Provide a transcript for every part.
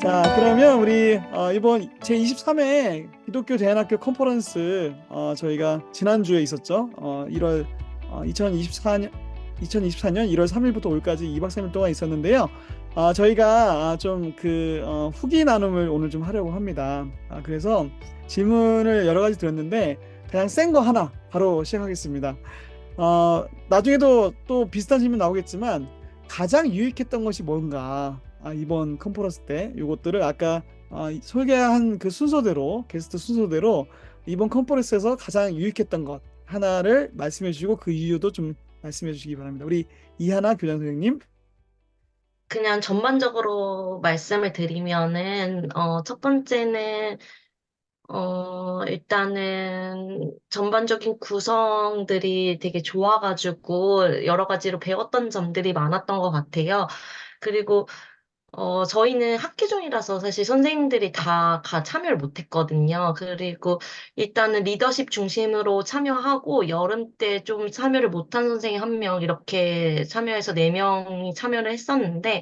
자, 그러면 우리 이번 제23회 기독교 대안학교 컨퍼런스 저희가 지난주에 있었죠. 1월 2024년 2024년 1월 3일부터 오늘까지 2박 3일 동안 있었는데요. 저희가 좀 후기 나눔을 오늘 좀 하려고 합니다. 그래서 질문을 여러 가지 드렸는데 그냥 센 거 하나 바로 시작하겠습니다. 나중에도 또 비슷한 질문 나오겠지만 가장 유익했던 것이 뭔가 이번 컨퍼런스 때 요것들을 아까 소개한 그 순서대로 게스트 순서대로 이번 컨퍼런스에서 가장 유익했던 것 하나를 말씀해 주시고 그 이유도 좀 말씀해 주시기 바랍니다. 우리 이하나 교장 선생님. 그냥 전반적으로 말씀을 드리면은, 첫 번째는, 일단은 전반적인 구성들이 되게 좋아가지고 여러 가지로 배웠던 점들이 많았던 것 같아요. 그리고 저희는 학기 중이라서 사실 선생님들이 다 참여를 못했거든요. 그리고 일단은 리더십 중심으로 참여하고 여름 때 좀 참여를 못한 선생님 한 명 이렇게 참여해서 네 명이 참여를 했었는데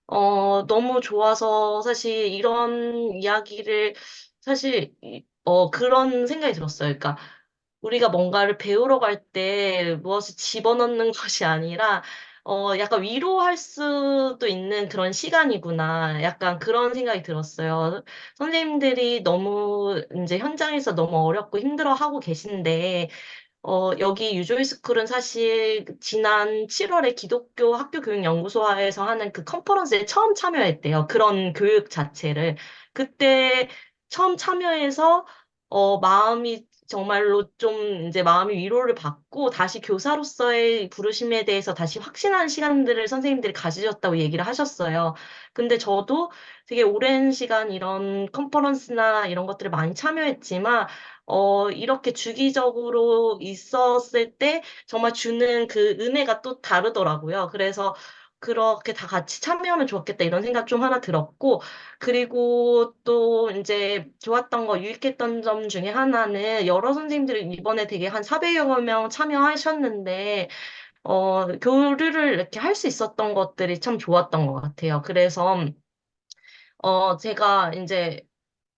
너무 좋아서 사실 이런 이야기를 사실 그런 생각이 들었어요. 그러니까 우리가 뭔가를 배우러 갈 때 무엇을 집어넣는 것이 아니라, 약간 위로할 수도 있는 그런 시간이구나. 약간 그런 생각이 들었어요. 선생님들이 너무 이제 현장에서 너무 어렵고 힘들어 하고 계신데, 여기 유조이 스쿨은 사실 지난 7월에 기독교 학교 교육 연구소에서 하는 그 컨퍼런스에 처음 참여했대요. 그런 교육 자체를. 그때 처음 참여해서 마음이 정말로 좀 이제 마음이 위로를 받고 다시 교사로서의 부르심에 대해서 다시 확신하는 시간들을 선생님들이 가지셨다고 얘기를 하셨어요. 근데 저도 되게 오랜 시간 이런 컨퍼런스나 이런 것들을 많이 참여했지만 이렇게 주기적으로 있었을 때 정말 주는 그 은혜가 또 다르더라고요. 그래서 그렇게 다 같이 참여하면 좋겠다 이런 생각 좀 하나 들었고, 그리고 또 이제 좋았던 거, 유익했던 점 중에 하나는 여러 선생님들이 이번에 되게 한 400여 명 참여하셨는데, 교류를 이렇게 할 수 있었던 것들이 참 좋았던 것 같아요. 그래서, 제가 이제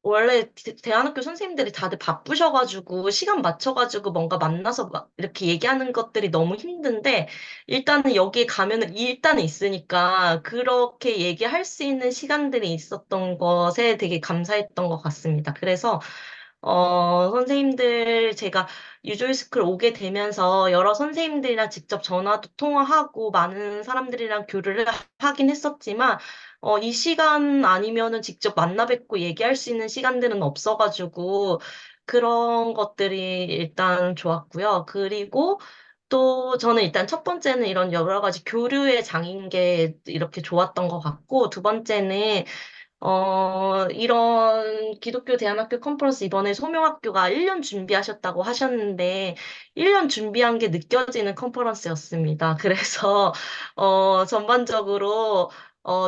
원래 대안학교 선생님들이 다들 바쁘셔가지고 시간 맞춰가지고 뭔가 만나서 막 이렇게 얘기하는 것들이 너무 힘든데 일단은 여기에 가면은 일단은 있으니까 그렇게 얘기할 수 있는 시간들이 있었던 것에 되게 감사했던 것 같습니다. 그래서 선생님들 제가 유조이스쿨 오게 되면서 여러 선생님들이랑 직접 전화도 통화하고 많은 사람들이랑 교류를 하긴 했었지만 이 시간 아니면은 직접 만나 뵙고 얘기할 수 있는 시간들은 없어가지고 그런 것들이 일단 좋았고요. 그리고 또 저는 일단 첫 번째는 이런 여러 가지 교류의 장인 게 이렇게 좋았던 것 같고 두 번째는 이런 기독교 대안학교 컨퍼런스 이번에 소명학교가 1년 준비하셨다고 하셨는데, 1년 준비한 게 느껴지는 컨퍼런스였습니다. 그래서, 전반적으로,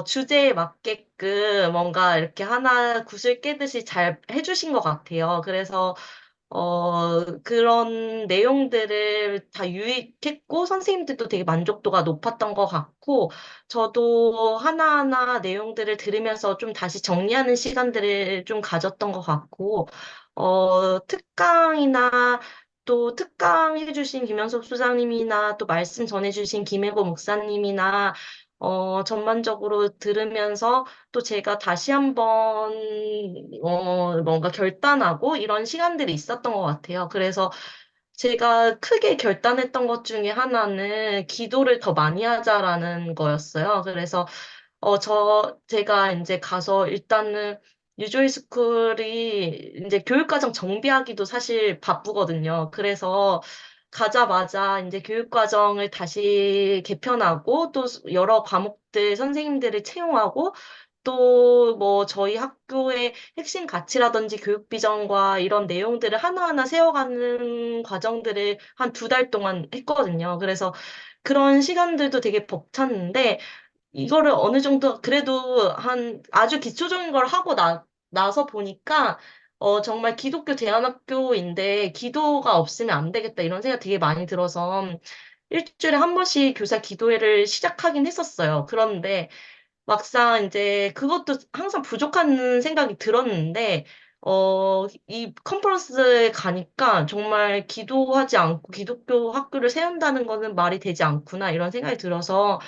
주제에 맞게끔 뭔가 이렇게 하나 구슬 깨듯이 잘 해주신 것 같아요. 그래서, 그런 내용들을 다 유익했고, 선생님들도 되게 만족도가 높았던 것 같고, 저도 하나하나 내용들을 들으면서 좀 다시 정리하는 시간들을 좀 가졌던 것 같고, 특강이나 또 특강 해주신 김현석 수장님이나 또 말씀 전해주신 김혜고 목사님이나, 전반적으로 들으면서 또 제가 다시 한번, 뭔가 결단하고 이런 시간들이 있었던 것 같아요. 그래서 제가 크게 결단했던 것 중에 하나는 기도를 더 많이 하자라는 거였어요. 그래서, 제가 이제 가서 일단은 유조이 스쿨이 이제 교육과정 정비하기도 사실 바쁘거든요. 그래서 가자마자 이제 교육과정을 다시 개편하고 또 여러 과목들 선생님들을 채용하고 또 뭐 저희 학교의 핵심 가치라든지 교육 비전과 이런 내용들을 하나하나 세워가는 과정들을 한 2달 동안 했거든요. 그래서 그런 시간들도 되게 벅찼는데 이거를 어느 정도 그래도 한 아주 기초적인 걸 하고 나서 보니까 정말 기독교 대안학교인데 기도가 없으면 안 되겠다 이런 생각 되게 많이 들어서 일주일에 한 번씩 교사 기도회를 시작하긴 했었어요. 그런데 막상 이제 그것도 항상 부족한 생각이 들었는데, 이 컨퍼런스에 가니까 정말 기도하지 않고 기독교 학교를 세운다는 거는 말이 되지 않구나, 이런 생각이 들어서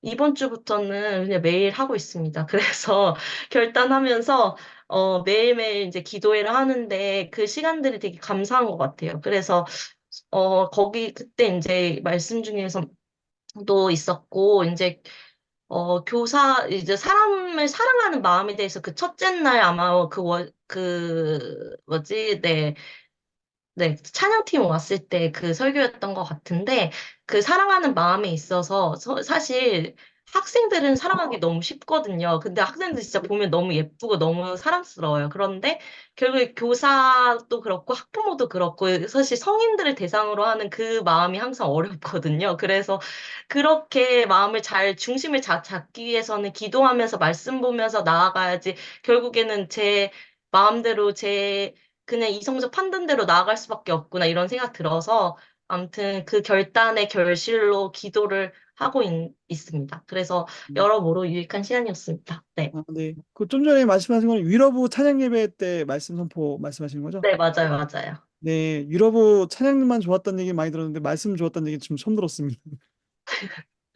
이번 주부터는 그냥 매일 하고 있습니다. 그래서 결단하면서 매일매일 이제 기도회를 하는데 그 시간들이 되게 감사한 것 같아요. 그래서 거기 그때 이제 말씀 중에서도 있었고, 이제 이제 사람을 사랑하는 마음에 대해서 그 첫째 날 아마 뭐지, 네, 찬양팀 왔을 때 그 설교였던 것 같은데, 그 사랑하는 마음에 있어서 사실 학생들은 사랑하기 너무 쉽거든요. 근데 학생들 진짜 보면 너무 예쁘고 너무 사랑스러워요. 그런데 결국에 교사도 그렇고 학부모도 그렇고 사실 성인들을 대상으로 하는 그 마음이 항상 어렵거든요. 그래서 그렇게 마음을 중심을 잡기 위해서는 기도하면서 말씀 보면서 나아가야지 결국에는 제 마음대로 그냥 이성적 판단대로 나아갈 수밖에 없구나 이런 생각 들어서 아무튼 그 결단의 결실로 기도를 하고 있습니다. 그래서 여러모로 유익한 시간이었습니다. 네. 네. 그 좀 전에 말씀하신 건 위러브 찬양 예배 때 말씀 선포 말씀하시는 거죠? 네, 맞아요, 맞아요. 네, 위러브 찬양만 좋았다는 얘기 많이 들었는데 말씀 좋았다는 얘기 좀 처음 들었습니다.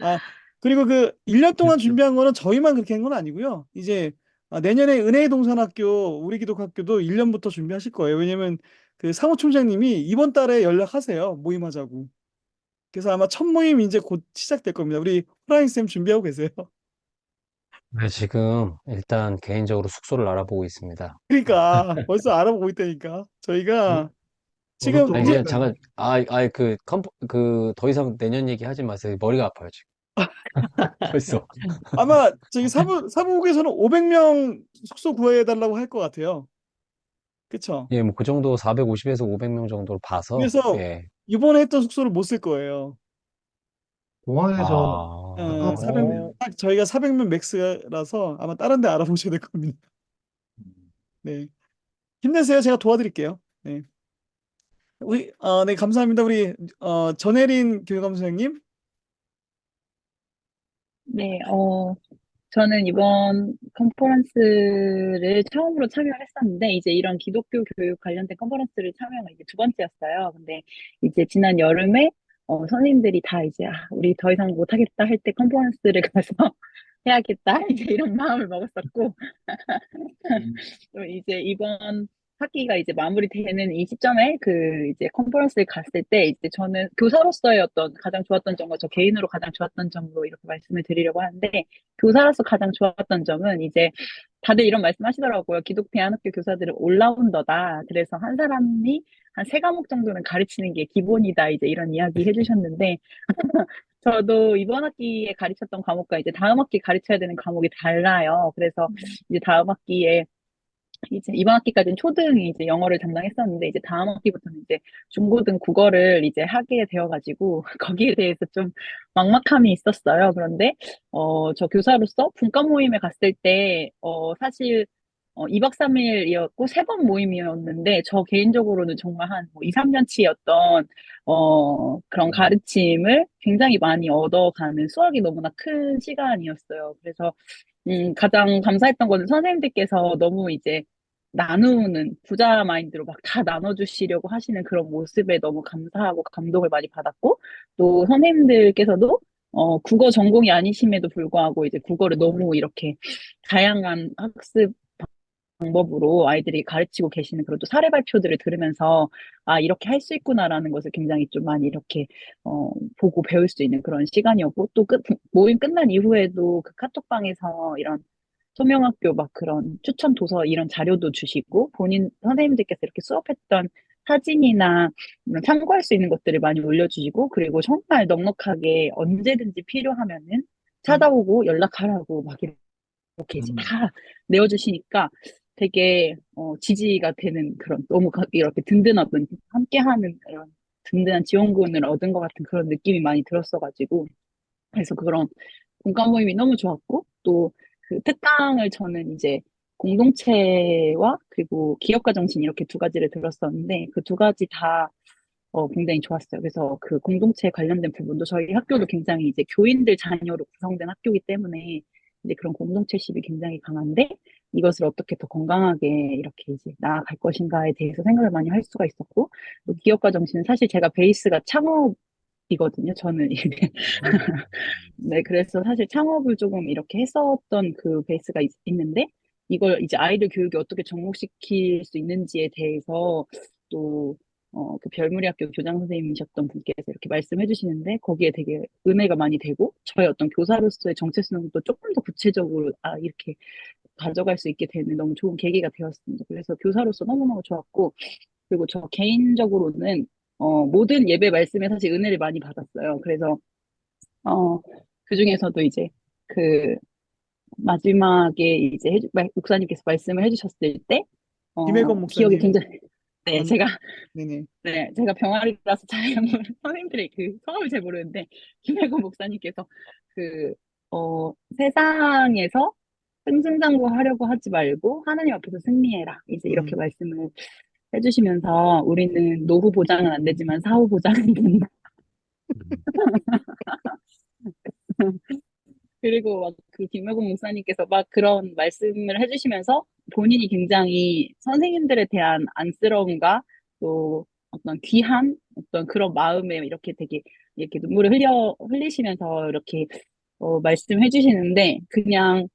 아, 그리고 그 1년 동안 준비한 거는 저희만 그렇게 한 건 아니고요. 이제 내년에 은혜의 동산학교 우리 기독학교도 1년부터 준비하실 거예요. 왜냐면 그 사무총장님이 이번 달에 연락하세요. 모임하자고. 그래서 아마 첫 모임 이제 곧 시작될 겁니다. 우리 호라인 쌤 준비하고 계세요. 네, 지금 일단 개인적으로 숙소를 알아보고 있습니다. 그러니까 벌써 알아보고 있다니까. 저희가 지금 아, 이제 이제 잠깐, 더 이상 내년 얘기 하지 마세요. 머리가 아파요, 지금. 벌써. 아마 저기 사무국에서는 500명 숙소 구해달라고 할 것 같아요. 그쵸? 예, 뭐 그 정도 450에서 500명 정도로 봐서, 그래서 예. 이번에 했던 숙소를 못 쓸 거예요. 공항에서 아, 400명. 딱 저희가 400명 맥스라서 아마 다른 데 알아보셔야 될 겁니다. 네. 힘내세요. 제가 도와드릴게요. 네. 네, 감사합니다. 우리, 전혜린 교육감 선생님. 네, 저는 이번 컨퍼런스를 처음으로 참여를 했었는데, 이제 이런 기독교 교육 관련된 컨퍼런스를 참여한 건 이제 두 번째였어요. 근데 이제 지난 여름에, 선생님들이 다 이제, 우리 더 이상 못하겠다 할 때 컨퍼런스를 가서 해야겠다, 이제 이런 마음을 먹었었고, 또 이제 이번 학기가 이제 마무리되는 이 시점에 그 이제 컨퍼런스를 갔을 때 이제 저는 교사로서의 어떤 가장 좋았던 점과 저 개인으로 가장 좋았던 점으로 이렇게 말씀을 드리려고 하는데 교사로서 가장 좋았던 점은 이제 다들 이런 말씀 하시더라고요. 기독 대안학교 교사들은 올라운더다. 그래서 한 사람이 한 세 과목 정도는 가르치는 게 기본이다. 이제 이런 이야기 해주셨는데 저도 이번 학기에 가르쳤던 과목과 이제 다음 학기 가르쳐야 되는 과목이 달라요. 그래서 이제 다음 학기에 이제 이번 학기까지는 초등이 이제 영어를 담당했었는데 이제 다음 학기부터는 이제 중고등 국어를 이제 하게 되어가지고 거기에 대해서 좀 막막함이 있었어요. 그런데 저 교사로서 분과 모임에 갔을 때 사실 2박 3일이었고 세 번 모임이었는데 저 개인적으로는 정말 한뭐 2, 3년치였던 그런 가르침을 굉장히 많이 얻어가는 수학이 너무나 큰 시간이었어요. 그래서 가장 감사했던 거는 선생님들께서 너무 이제 나누는 부자 마인드로 막 다 나눠주시려고 하시는 그런 모습에 너무 감사하고 감동을 많이 받았고, 또 선생님들께서도 국어 전공이 아니심에도 불구하고 이제 국어를 너무 이렇게 다양한 학습 방법으로 아이들이 가르치고 계시는 그런 또 사례 발표들을 들으면서 아, 이렇게 할 수 있구나라는 것을 굉장히 좀 많이 이렇게 보고 배울 수 있는 그런 시간이었고 또 모임 끝난 이후에도 그 카톡방에서 이런 소명학교 막 그런 추천 도서 이런 자료도 주시고 본인 선생님들께서 이렇게 수업했던 사진이나 이런 참고할 수 있는 것들을 많이 올려주시고 그리고 정말 넉넉하게 언제든지 필요하면은 음, 찾아오고 연락하라고 막 이렇게 이제 다 내어주시니까 되게 지지가 되는 그런 너무 이렇게 든든한 함께하는 이런 든든한 지원군을 얻은 것 같은 그런 느낌이 많이 들었어가지고 그래서 그런 공감 모임이 너무 좋았고 또 그 특강을 저는 이제 공동체와 그리고 기업가 정신 이렇게 두 가지를 들었었는데 그 두 가지 다 굉장히 좋았어요. 그래서 그 공동체 관련된 부분도 저희 학교도 굉장히 이제 교인들 자녀로 구성된 학교이기 때문에 이제 그런 공동체심이 굉장히 강한데 이것을 어떻게 더 건강하게 이렇게 이제 나아갈 것인가에 대해서 생각을 많이 할 수가 있었고 또 기업가 정신은 사실 제가 베이스가 창업이거든요. 저는 이게 네, 그래서 사실 창업을 조금 이렇게 했었던 그 베이스가 있는데, 이걸 이제 아이들 교육에 어떻게 접목시킬 수 있는지에 대해서 또, 그 별무리 학교 교장 선생님이셨던 분께서 이렇게 말씀해 주시는데, 거기에 되게 은혜가 많이 되고, 저의 어떤 교사로서의 정체성도 조금 더 구체적으로, 이렇게 가져갈 수 있게 되는 너무 좋은 계기가 되었습니다. 그래서 교사로서 너무너무 좋았고, 그리고 저 개인적으로는, 모든 예배 말씀에 사실 은혜를 많이 받았어요. 그래서, 어, 그 중에서도 이제 그 마지막에 이제 목사님께서 말씀을 해주셨을 때, 김혜건 기억이 목사님 굉장히, 네, 맞나? 제가, 네네. 네, 제가 병아리라서 잘 선생님들의 그 성함을 잘 모르는데, 김혜건 목사님께서 그, 세상에서 승승장구하려고 하지 말고 하나님 앞에서 승리해라. 이제 이렇게 음. 말씀을 해주시면서 우리는 노후 보장은 안 되지만 사후 보장은 된다. 음. 그리고 막 그 김효국 목사님께서 막 그런 말씀을 해주시면서 본인이 굉장히 선생님들에 대한 안쓰러움과 또 어떤 귀한 어떤 그런 마음에 이렇게 되게 이렇게 눈물을 흘리시면서 이렇게 말씀해 주시는데 그냥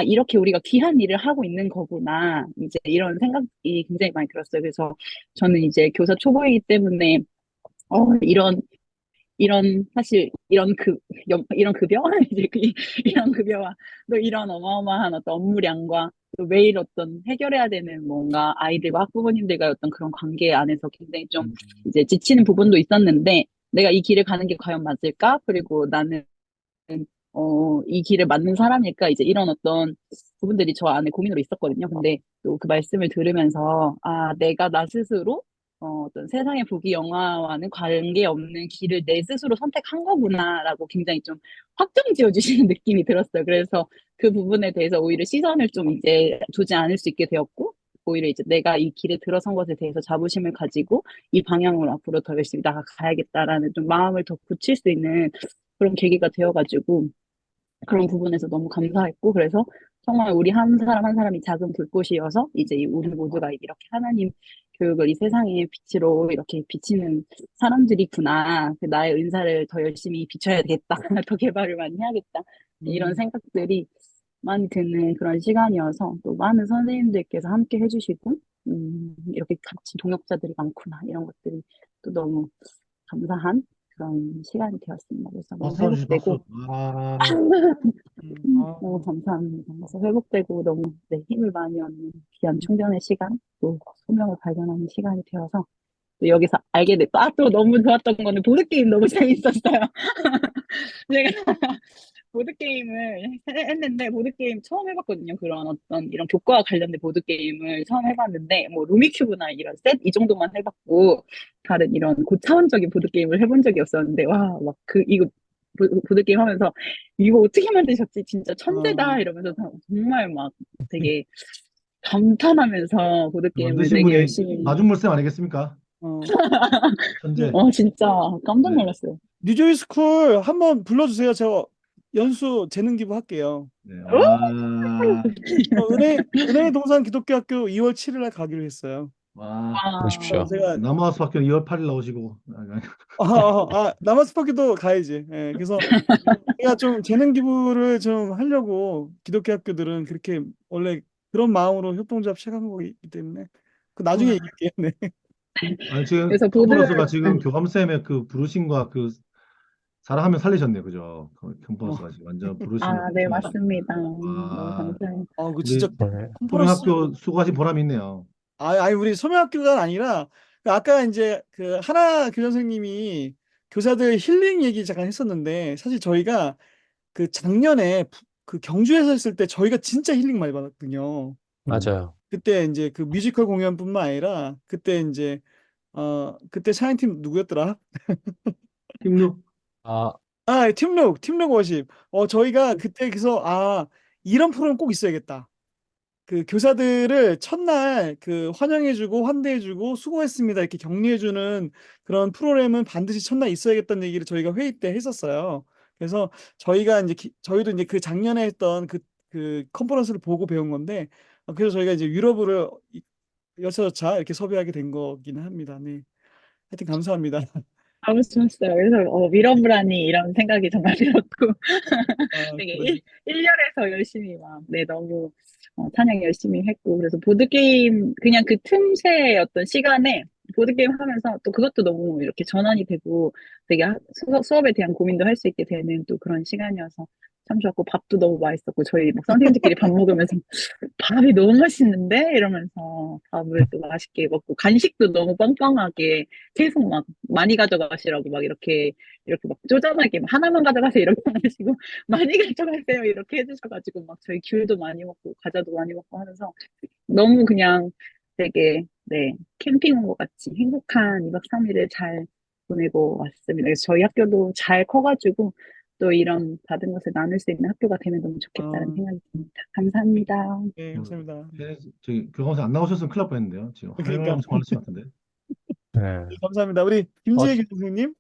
이렇게 우리가 귀한 일을 하고 있는 거구나. 이제 이런 생각이 굉장히 많이 들었어요. 그래서 저는 이제 교사 초보이기 때문에 이런 사실 이런 급여 이제 이런 급여와 또 이런 어마어마한 어떤 업무량과 또 매일 어떤 해결해야 되는 뭔가 아이들과 학부모님들과의 어떤 그런 관계 안에서 굉장히 좀 이제 지치는 부분도 있었는데 내가 이 길을 가는 게 과연 맞을까? 그리고 나는 이 길을 맞는 사람일까? 이제 이런 어떤 부분들이 저 안에 고민으로 있었거든요. 근데 또 그 말씀을 들으면서, 내가 나 스스로, 어떤 세상의 부귀영화와는 관계없는 길을 내 스스로 선택한 거구나라고 굉장히 좀 확정 지어주시는 느낌이 들었어요. 그래서 그 부분에 대해서 오히려 시선을 좀 이제 두지 않을 수 있게 되었고, 오히려 이제 내가 이 길에 들어선 것에 대해서 자부심을 가지고 이 방향으로 앞으로 더 열심히 나아가야겠다라는 좀 마음을 더 굳힐 수 있는 그런 계기가 되어가지고, 그런 부분에서 너무 감사했고, 그래서 정말 우리 한 사람 한 사람이 작은 불꽃이어서 이제 우리 모두가 이렇게 하나님 교육을 이 세상의 빛으로 이렇게 비치는 사람들이구나. 나의 은사를 더 열심히 비춰야 되겠다. 더 개발을 많이 해야겠다. 이런 음. 생각들이 많이 드는 그런 시간이어서 또 많은 선생님들께서 함께 해주시고, 이렇게 같이 동역자들이 많구나. 이런 것들이 또 너무 감사한 그런 시간이 되었습니다. 그래서 너무 박수 한번 주시 박수. 회복되고, 너무 아, 감사합니다. 그래서 회복되고 너무 네, 힘을 많이 얻는 귀한 충전의 시간, 또 소명을 발견하는 시간이 되어서 또 여기서 알게 됐고, 또 너무 좋았던 거는 보드게임 너무 재밌었어요. 제가 보드게임을 했는데, 보드게임 처음 해봤거든요. 그런 어떤 이런 교과와 관련된 보드게임을 처음 해봤는데, 뭐, 루미큐브나 이런 셋? 이 정도만 해봤고, 다른 이런 고차원적인 보드게임을 해본 적이 없었는데, 와, 막 이거 보드게임 하면서, 이거 어떻게 만드셨지? 진짜 천재다! 이러면서 정말 막 되게 감탄하면서 보드게임을 만드신 되게 분이 열심히, 마준물쌤 아니겠습니까? 어. 천재. 진짜 깜짝 네. 놀랐어요. 뉴조이 스쿨 한번 불러주세요. 제가 연수 재능 기부할게요. 네. 와. 은혜의 동산 기독교 학교 2월 7일 날 가기로 했어요. 와. 오십시오. 제가 남아스 학교 2월 8일 나오시고. 남아스파기도 가야지. 예, 그래서 제가 좀 재능 기부를 좀 하려고 기독교 학교들은 그렇게 원래 그런 마음으로 협동조합 시작한 거기 때문에 그 나중에 와, 얘기할게요. 네. 아니, 지금 그래서 컴퍼런스가 지금 교감쌤의 그 부르심과 그 사랑하면 살리셨네요. 그죠? 어, 컴퍼런스가 지금 완전 부르심을 네, 확증하시고. 맞습니다. 너무 와. 감사해요. 그 진짜 우리 네. 컨퍼런스 소명학교 수고하신 보람이 있네요. 아니 우리 소명학교가 아니라 그 아까 이제 그 하나 교장 선생님이 교사들 힐링 얘기 잠깐 했었는데 사실 저희가 그 작년에 그 경주에서 했을 때 저희가 진짜 힐링 많이 받았거든요. 맞아요. 그때 이제 그 뮤지컬 공연뿐만 아니라 그때 이제 그때 샤인팀 누구였더라? 팀룩. 아, 팀룩 워십. 저희가 그때 그래서 이런 프로그램 꼭 있어야겠다. 그 교사들을 첫날 그 환영해주고 환대해주고 수고했습니다 이렇게 격려해주는 그런 프로그램은 반드시 첫날 있어야겠다는 얘기를 저희가 회의 때 했었어요. 그래서 저희가 이제 저희도 이제 그 작년에 했던 그 컨퍼런스를 보고 배운 건데, 그래서 저희가 이제 유럽을 여차저차 이렇게 섭외하게 된 거기는 합니다. 네. 하여튼 감사합니다. 너무 좋았어요. 그래서 밀어보라니 이런 생각이 정말 들었고 아, 되게 그러시. 일렬에서 열심히 막, 네, 너무 찬양 열심히 했고, 그래서 보드게임, 그냥 그 틈새 어떤 시간에 보드게임 하면서 또 그것도 너무 이렇게 전환이 되고 되게 수업에 대한 고민도 할 수 있게 되는 또 그런 시간이어서 참 좋았고, 밥도 너무 맛있었고, 저희 막 선생님들끼리 밥 먹으면서 밥이 너무 맛있는데? 이러면서 밥을 또 맛있게 먹고, 간식도 너무 빵빵하게 계속 막 많이 가져가시라고 막 이렇게 막 쪼잔하게 막 하나만 가져가세요 이렇게 하시고 많이 가져가세요 이렇게 해주셔가지고 막 저희 귤도 많이 먹고 과자도 많이 먹고 하면서 너무 그냥 되게 네 캠핑 온 것 같이 행복한 2박 3일을 잘 보내고 왔습니다. 그래서 저희 학교도 잘 커가지고 또 이런 받은 것을 나눌 수 있는 학교가 되면 너무 좋겠다는 어, 생각이 듭니다. 감사합니다. 네, 감사합니다. 저기 교과서 안 나오셨으면 큰일 날 뻔했는데요. 지금 할 그러니까 말씀 많으신 것 같은데. 네. 감사합니다. 우리 어, 김지혜 교수님.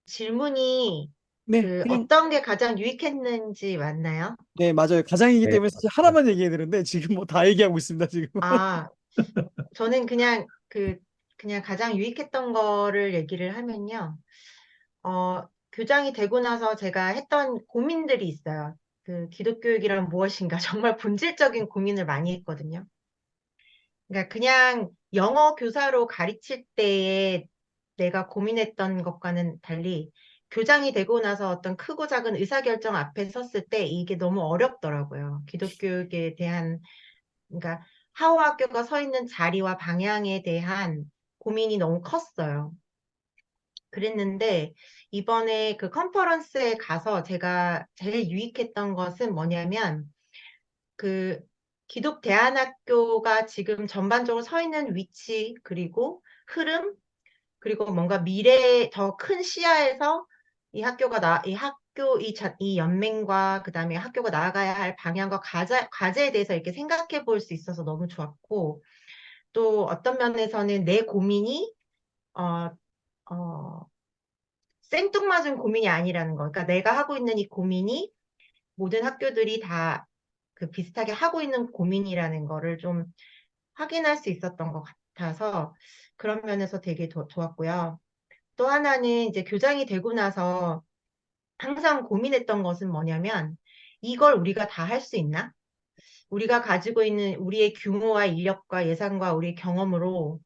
질문이 네, 그냥 어떤 게 가장 유익했는지 맞나요? 네, 맞아요. 가장이기 네. 때문에 사실 하나만 얘기해야 되는데 지금 뭐 다 얘기하고 있습니다, 지금. 아, 저는 그냥 가장 유익했던 거를 얘기를 하면요. 교장이 되고 나서 제가 했던 고민들이 있어요. 그 기독교육이란 무엇인가 정말 본질적인 고민을 많이 했거든요. 그러니까 그냥 영어 교사로 가르칠 때에 내가 고민했던 것과는 달리 교장이 되고 나서 어떤 크고 작은 의사결정 앞에 섰을 때 이게 너무 어렵더라고요. 기독교육에 대한, 그러니까 하호학교가 서 있는 자리와 방향에 대한 고민이 너무 컸어요. 그랬는데 이번에 그 컨퍼런스에 가서 제가 제일 유익했던 것은 뭐냐면 그 기독대안학교가 지금 전반적으로 서 있는 위치 그리고 흐름 그리고 뭔가 미래 더 큰 시야에서 이 연맹과 그다음에 학교가 나아가야 할 방향과 과제에 대해서 이렇게 생각해 볼 수 있어서 너무 좋았고 또 어떤 면에서는 내 고민이 어, 어, 생뚱맞은 고민이 아니라는 거. 그러니까 내가 하고 있는 이 고민이 모든 학교들이 다 그 비슷하게 하고 있는 고민이라는 거를 좀 확인할 수 있었던 것 같아서 그런 면에서 되게 좋았고요. 또 하나는 이제 교장이 되고 나서 항상 고민했던 것은 뭐냐면 이걸 우리가 다 할 수 있나? 우리가 가지고 있는 우리의 규모와 인력과 예산과 우리의 경험으로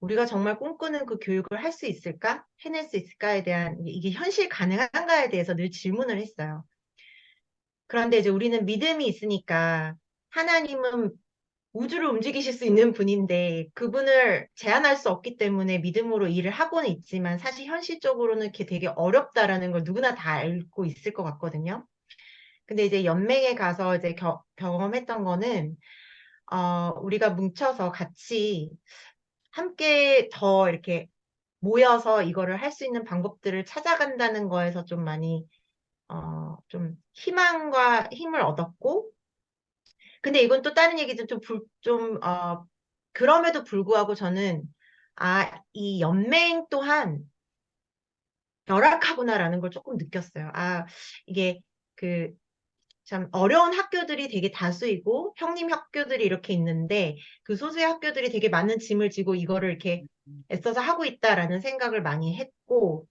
우리가 정말 꿈꾸는 그 교육을 할 수 있을까? 해낼 수 있을까에 대한 이게 현실 가능한가에 대해서 늘 질문을 했어요. 그런데 이제 우리는 믿음이 있으니까 하나님은 우주를 움직이실 수 있는 분인데 그분을 제한할 수 없기 때문에 믿음으로 일을 하고는 있지만 사실 현실적으로는 그게 되게 어렵다라는 걸 누구나 다 알고 있을 것 같거든요. 근데 이제 연맹에 가서 이제 경험했던 거는 우리가 뭉쳐서 같이 함께 더 이렇게 모여서 이거를 할 수 있는 방법들을 찾아간다는 거에서 좀 많이 좀 희망과 힘을 얻었고 근데 이건 또 다른 얘기도 그럼에도 불구하고 저는 이 연맹 또한 열악하구나라는 걸 조금 느꼈어요. 이게 그 참 어려운 학교들이 되게 다수이고 형님 학교들이 이렇게 있는데 그 소수의 학교들이 되게 많은 짐을 지고 이거를 이렇게 애써서 하고 있다라는 생각을 많이 했고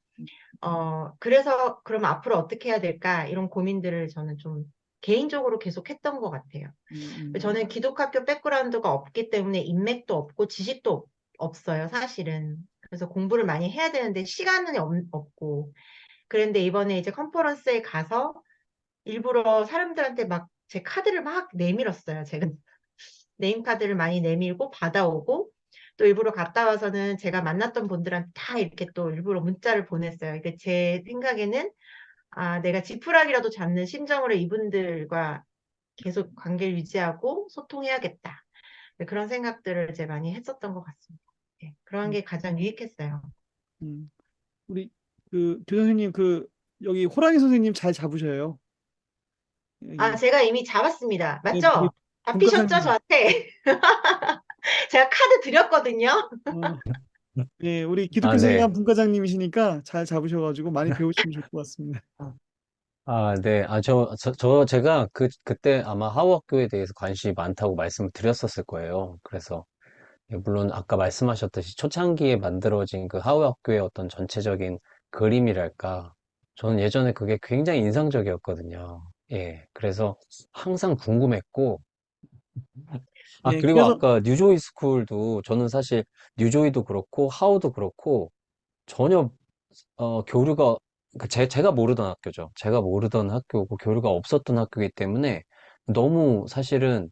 그래서 그럼 앞으로 어떻게 해야 될까 이런 고민들을 저는 좀 개인적으로 계속 했던 것 같아요. 저는 기독학교 백그라운드가 없기 때문에 인맥도 없고 지식도 없어요, 사실은. 그래서 공부를 많이 해야 되는데 시간은 없고. 그런데 이번에 이제 컨퍼런스에 가서 일부러 사람들한테 막 제 카드를 막 내밀었어요. 제가 네임 카드를 많이 내밀고 받아오고 또 일부러 갔다 와서는 제가 만났던 분들한테 다 이렇게 또 일부러 문자를 보냈어요. 이게 제 생각에는 내가 지푸라기라도 잡는 심정으로 이분들과 계속 관계를 유지하고 소통해야겠다. 네, 그런 생각들을 이제 많이 했었던 것 같습니다. 네, 그런 게 가장 유익했어요. 우리 그 교수님 여기 호랑이 선생님 잘 잡으셔요. 여기 제가 이미 잡았습니다. 네, 우리 맞죠? 잡히셨죠, 본과장님. 저한테? 제가 카드 드렸거든요. 네, 우리 아, 기독교 네. 생활 분과장님이시니까 잘 잡으셔가지고 많이 배우시면 좋을 것 같습니다. 네. 제가 그때 아마 하우 학교에 대해서 관심이 많다고 말씀을 드렸었을 거예요. 그래서, 예, 물론 아까 말씀하셨듯이 초창기에 만들어진 그 하우 학교의 어떤 전체적인 그림이랄까. 저는 예전에 그게 굉장히 인상적이었거든요. 예. 그래서 항상 궁금했고, 예, 그리고 그래서 아까 뉴조이 스쿨도 저는 사실 뉴조이도 그렇고 하우도 그렇고 전혀 교류가 제가 모르던 학교죠. 제가 모르던 학교고 교류가 없었던 학교이기 때문에 너무 사실은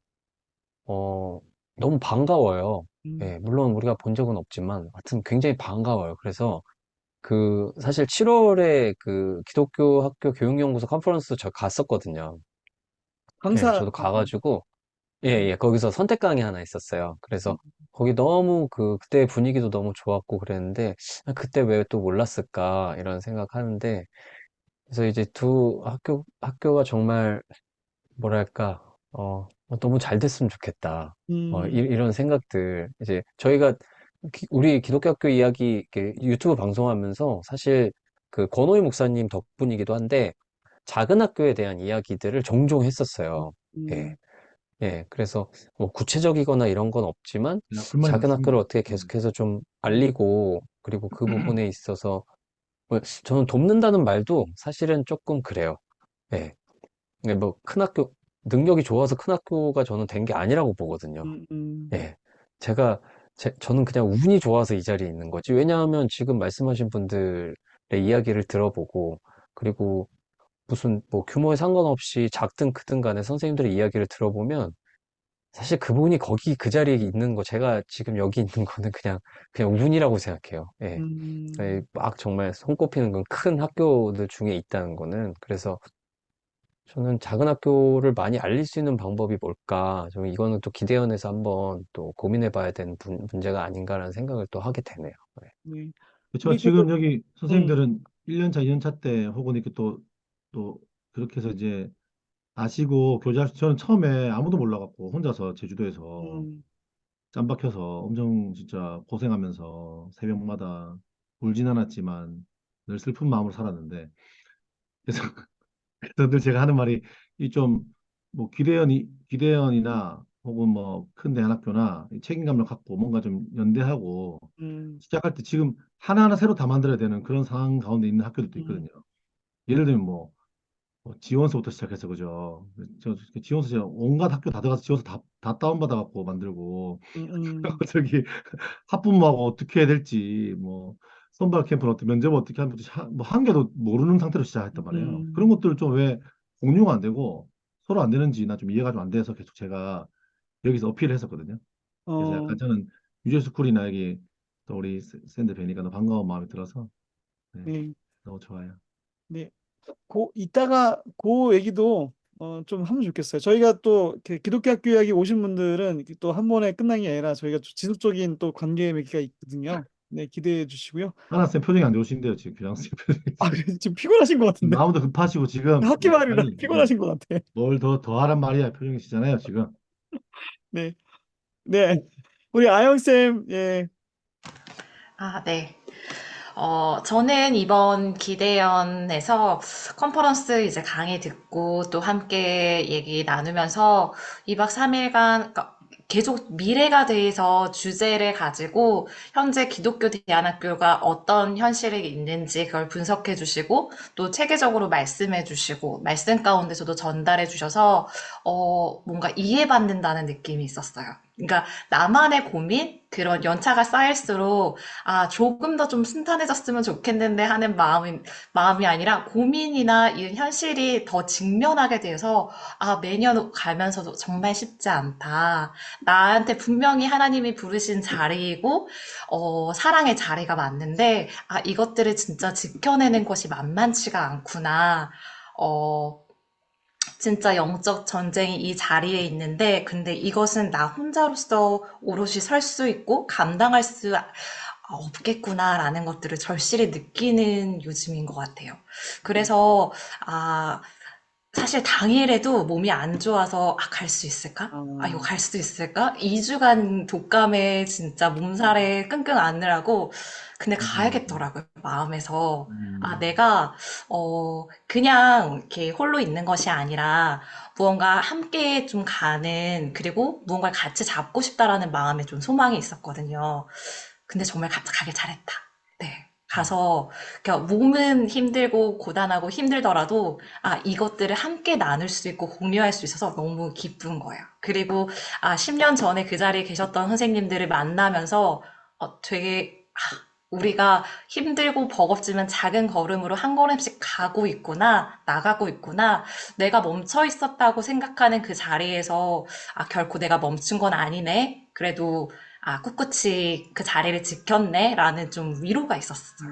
어 너무 반가워요. 음, 예, 물론 우리가 본 적은 없지만 하여튼 굉장히 반가워요. 그래서 그 사실 7월에 그 기독교 학교 교육연구소 컨퍼런스 저 갔었거든요. 예, 강사 저도 가가지고 예, 거기서 선택 강의 하나 있었어요. 그래서 거기 너무 그때 분위기도 너무 좋았고 그랬는데, 그때 왜 또 몰랐을까, 이런 생각하는데, 그래서 이제 두 학교가 정말, 뭐랄까, 너무 잘 됐으면 좋겠다. 음, 이런 생각들. 이제 저희가 우리 기독교 학교 이야기 이렇게 유튜브 방송하면서 사실 그 권호희 목사님 덕분이기도 한데, 작은 학교에 대한 이야기들을 종종 했었어요. 예. 음, 예, 그래서 뭐 구체적이거나 이런 건 없지만 제가 불만이 작은 학교를 많습니다. 어떻게 계속해서 좀 알리고 그리고 그 부분에 있어서 저는 돕는다는 말도 사실은 조금 그래요. 예. 뭐 큰 학교 능력이 좋아서 큰 학교가 저는 된 게 아니라고 보거든요. 음, 음, 예. 제가 저는 그냥 운이 좋아서 이 자리에 있는 거지. 왜냐하면 지금 말씀하신 분들의 이야기를 들어보고 그리고 무슨 뭐 규모에 상관없이 작든 크든 간에 선생님들의 이야기를 들어보면 사실 그분이 거기 그 자리에 있는 거, 제가 지금 여기 있는 거는 그냥 운이라고 생각해요. 예. 예, 음, 막 정말 손꼽히는 건 큰 학교들 중에 있다는 거는. 그래서 저는 작은 학교를 많이 알릴 수 있는 방법이 뭘까. 좀 이거는 또 기대연에서 한번 또 고민해 봐야 되는 문제가 아닌가라는 생각을 또 하게 되네요. 네. 네. 그렇죠. 우리 그래도 지금 여기 음, 선생님들은 1년 차, 2년 차 때 혹은 이렇게 또 그렇게 해서 이제 아시고 교제할 수, 저는 처음에 아무도 몰라갖고 혼자서 제주도에서 음, 짬박혀서 엄청 진짜 고생하면서 새벽마다 울진 않았지만 늘 슬픈 마음으로 살았는데 그래서 그래서 늘 제가 하는 말이 이 좀 뭐 기대연이나 혹은 뭐 큰 대안학교나 이 책임감을 갖고 뭔가 좀 연대하고 음, 시작할 때 지금 하나하나 새로 다 만들어야 되는 그런 상황 가운데 있는 학교들도 음, 있거든요. 예를 들면 뭐 지원서부터 시작해서 그죠. 지원서 제가 온갖 학교 다 들어가서 지원서 다 다운받아 갖고 만들고 음, 저기 학부모하고 어떻게 해야 될지 뭐 선발 캠프는 어떻게 면접을 어떻게 하면 뭐한 개도 모르는 상태로 시작했단 말이에요. 그런 음, 것들 좀 왜 공유가 안 되고 서로 안 되는지 나 좀 이해가 좀 안 돼서 계속 제가 여기서 어필을 했었거든요. 그래서 어, 약간 저는 유재스쿨이나 여기 또 우리 샌드 뵈니까 너무 반가운 마음이 들어서 네, 네, 너무 좋아요. 네. 이따가 그 얘기도 좀 하면 좋겠어요. 저희가 또 이렇게 기독교 학교 이야기 오신 분들은 또 한 번에 끝난 게 아니라 저희가 좀 지속적인 또 관계 맺기가 있거든요. 네, 기대해 주시고요. 하나쌤 표정이 안 좋으신데요, 지금 교장선생님 표정이 아, 지금 지금 피곤하신 것 같은데. 마음도 급하시고 지금 학기 말이라 아니 이게 피곤하신 것 같아. 뭘 더 하란 말이야 표정이시잖아요, 지금. 네, 네. 우리 아영 쌤, 예, 아, 네. 저는 이번 기대연에서 컨퍼런스 이제 강의 듣고 또 함께 얘기 나누면서 2박 3일간 계속 미래가 대해서 주제를 가지고 현재 기독교 대안학교가 어떤 현실이 있는지 그걸 분석해 주시고 또 체계적으로 말씀해 주시고 말씀 가운데서도 전달해 주셔서 뭔가 이해받는다는 느낌이 있었어요. 그러니까 나만의 고민 그런 연차가 쌓일수록 조금 더 좀 순탄해졌으면 좋겠는데 하는 마음이 아니라 고민이나 이런 현실이 더 직면하게 돼서 매년 가면서도 정말 쉽지 않다. 나한테 분명히 하나님이 부르신 자리이고, 사랑의 자리가 맞는데, 이것들을 진짜 지켜내는 것이 만만치가 않구나. 어, 진짜 영적 전쟁이 이 자리에 있는데, 근데 이것은 나 혼자로서 오롯이 설 수 있고, 감당할 수 없겠구나라는 것들을 절실히 느끼는 요즘인 것 같아요. 그래서, 아, 사실 당일에도 몸이 안 좋아서, 아, 갈 수 있을까? 아, 이거 갈 수 있을까? 2주간 독감에 진짜 몸살에 끙끙 앓느라고, 근데 가야겠더라고요, 마음에서. 아, 내가, 그냥 이렇게 홀로 있는 것이 아니라, 무언가 함께 좀 가는, 그리고 무언가를 같이 잡고 싶다라는 마음에 좀 소망이 있었거든요. 근데 정말 가길 잘했다. 네. 가서, 그러니까 몸은 힘들고 고단하고 힘들더라도, 아, 이것들을 함께 나눌 수 있고 공유할 수 있어서 너무 기쁜 거예요. 그리고, 아, 10년 전에 그 자리에 계셨던 선생님들을 만나면서, 되게, 우리가 힘들고 버겁지만 작은 걸음으로 한 걸음씩 가고 있구나, 나가고 있구나, 내가 멈춰 있었다고 생각하는 그 자리에서, 아, 결코 내가 멈춘 건 아니네. 그래도, 아, 꿋꿋이 그 자리를 지켰네? 라는 좀 위로가 있었어요.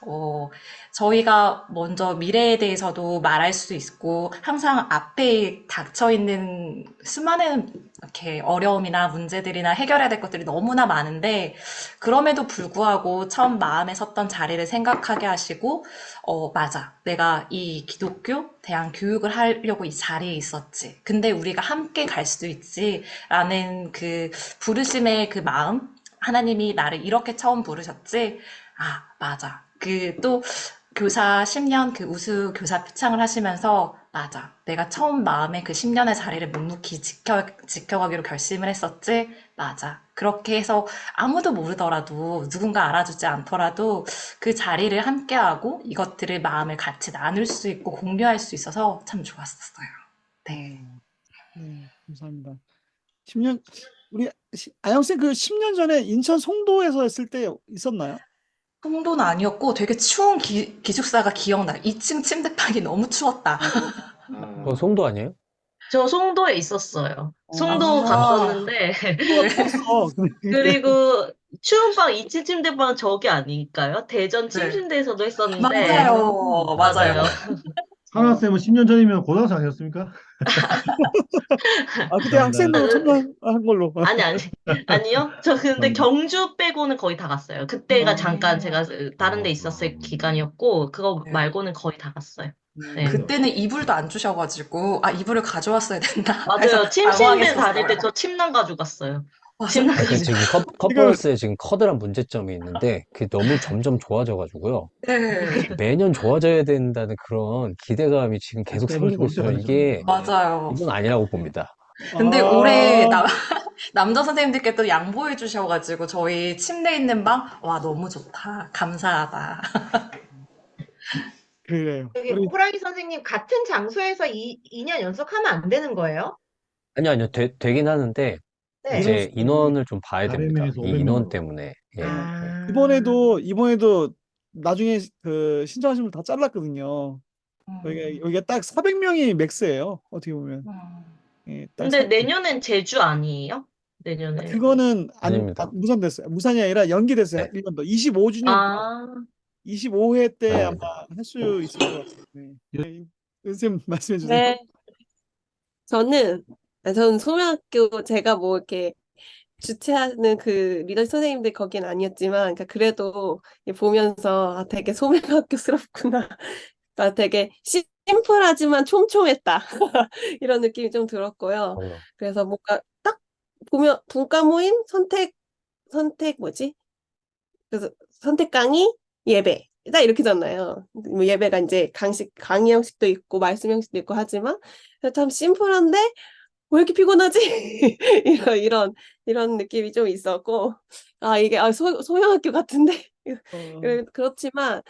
어, 저희가 먼저 미래에 대해서도 말할 수 있고, 항상 앞에 닥쳐 있는 수많은 이렇게 어려움이나 문제들이나 해결해야 될 것들이 너무나 많은데, 그럼에도 불구하고 처음 마음에 섰던 자리를 생각하게 하시고, 맞아. 내가 이 기독교 대한 교육을 하려고 이 자리에 있었지. 근데 우리가 함께 갈 수 있지. 라는 그 부르심의 그 마음, 하나님이 나를 이렇게 처음 부르셨지? 아, 맞아. 그 또 교사 10년 그 우수 교사 표창을 하시면서 맞아. 내가 처음 마음에 그 10년의 자리를 묵묵히 지켜가기로 결심을 했었지? 맞아. 그렇게 해서 아무도 모르더라도 누군가 알아주지 않더라도 그 자리를 함께하고 이것들을 마음을 같이 나눌 수 있고 공유할 수 있어서 참 좋았었어요. 네. 네, 감사합니다. 10년 우리 아영 쌤 그 10년 전에 인천 송도에서 했을 때 있었나요? 송도는 아니었고 되게 추운 기숙사가 기억나요. 2층 침대방이 너무 추웠다. 그거 송도 아니에요? 저 송도에 있었어요. 송도 아, 갔었는데, 송도가 네. 추웠어. 그리고 추운 방 2층 침대방 저기 아닐까요? 대전 네. 침실대에서도 했었는데, 맞아요. 맞아요. 맞아요. 하나쌤은 10년 전이면 고등학생 아니었습니까? 그때 감사합니다. 학생으로 참가한 걸로. 아니, 아니, 아니요. 저 근데 감사합니다. 경주 빼고는 거의 다 갔어요. 그때가 잠깐 제가 다른 데 있었을 음. 기간이었고, 그거 네. 말고는 거의 다 갔어요. 네. 그때는 이불도 안 주셔가지고, 아, 이불을 가져왔어야 된다. 해서 맞아요. 침실대 다닐 때 당황했었어요. 저 침낭 가져갔어요. 맞아요. 침낭 그러니까 가지고. 지금 지금 컨퍼런스에 지금 커다란 문제점이 있는데 그게 너무 점점 좋아져가지고요. 네. 매년 좋아져야 된다는 그런 기대감이 지금 계속 제발 생기고 좋을 있어요. 때까지 이게 맞아요. 이건 아니라고 봅니다. 근데 올해 아, 남자 선생님들께 또 양보해 주셔가지고, 저희 침대 있는 방, 와, 너무 좋다. 감사하다. 그래요. 여기 우리 호랑이 선생님 같은 장소에서 2년 연속하면 안 되는 거예요? 아니요, 되긴 하는데 네. 이제 인원을 좀 봐야 됩니다. 400명에서 이 인원 500명으로. 때문에. 예. 이번에도 나중에 그 신청하신 분 다 잘랐거든요. 여기가 딱 400명이 맥스예요. 어떻게 보면. 음. 예, 딱 근데 내년엔 제주 아니에요? 내년에. 그거는 아닙니다. 무산됐어요. 무산이 아니라 연기됐어요. 네. 1년 더. 25주년 아, 25회 때 아마 아닙니다. 할 수 있을 것 같아요. 네. 선생님 말씀해 주세요. 네, 저는 소명학교 제가 뭐 이렇게 주최하는 그 리더 선생님들 거긴 아니었지만, 그러니까 그래도 보면서 되게 소명학교스럽구나. 그러니까 되게 심플하지만 촘촘했다. 이런 느낌이 좀 들었고요. 그럼요. 그래서 뭔가 딱 보면 분과 모임 선택 뭐지? 그래서 선택 강의 예배 딱 이렇게잖아요. 뭐 예배가 이제 강의 형식도 있고 말씀 형식도 있고 하지만 참 심플한데 왜 이렇게 피곤하지? 이런 느낌이 좀 있었고, 이게 소형학교 같은데. 그렇지만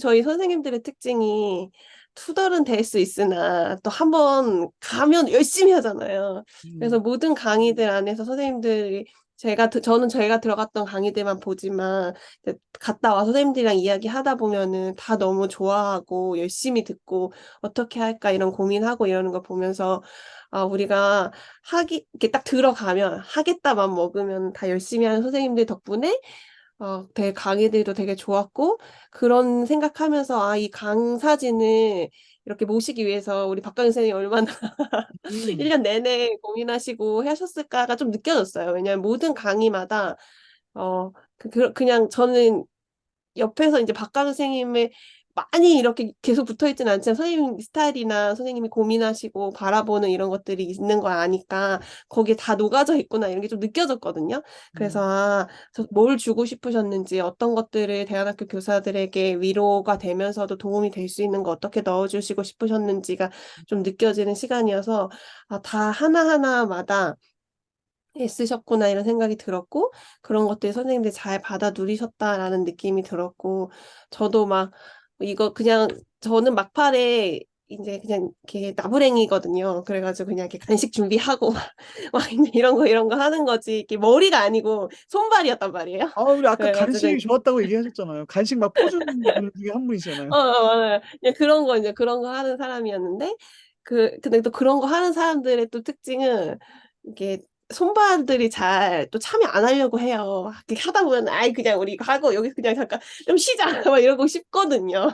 저희 선생님들의 특징이 투덜은 될 수 있으나 또 한 번 가면 열심히 하잖아요. 그래서 모든 강의들 안에서 선생님들이 저는 제가 들어갔던 강의들만 보지만 이제 갔다 와서 선생님들이랑 이야기하다 보면은 다 너무 좋아하고 열심히 듣고 어떻게 할까 이런 고민하고 이러는 거 보면서 우리가 이렇게 딱 들어가면 하겠다만 먹으면 다 열심히 하는 선생님들 덕분에 되게 강의들도 되게 좋았고, 그런 생각하면서 이 강사진을 이렇게 모시기 위해서 우리 박강희 선생님이 얼마나 1년 내내 고민하시고 하셨을까가 좀 느껴졌어요. 왜냐하면 모든 강의마다 그냥 저는 옆에서 이제 박강 선생님의 많이 이렇게 계속 붙어 있지는 않지만 선생님 스타일이나 선생님이 고민하시고 바라보는 이런 것들이 있는 걸 아니까 거기에 다 녹아져 있구나 이런 게 좀 느껴졌거든요. 그래서 음, 뭘 주고 싶으셨는지 어떤 것들을 대안학교 교사들에게 위로가 되면서도 도움이 될 수 있는 거 어떻게 넣어주시고 싶으셨는지가 좀 느껴지는 시간이어서 다 하나하나마다 애쓰셨구나 이런 생각이 들었고 그런 것들 선생님들이 잘 받아 누리셨다라는 느낌이 들었고 저도 막 이거 그냥 저는 막판에 이제 그냥 이렇게 나부랭이거든요. 그래가지고 그냥 이렇게 간식 준비하고 막 이제 이런 거 하는 거지. 이렇게 머리가 아니고 손발이었단 말이에요. 우리 아까 그래가지고 간식이 좋았다고 얘기하셨잖아요. 간식 막 퍼주는 분 중에 한 분이잖아요. 맞아요. 그냥 그런 거 하는 사람이었는데, 근데 또 그런 거 하는 사람들의 또 특징은, 이게 손발들이 잘 또 참여 안 하려고 해요. 막 이렇게 하다 보면, 아이, 그냥 우리 이거 하고, 여기 그냥 잠깐 좀 쉬자. 막 이러고 싶거든요.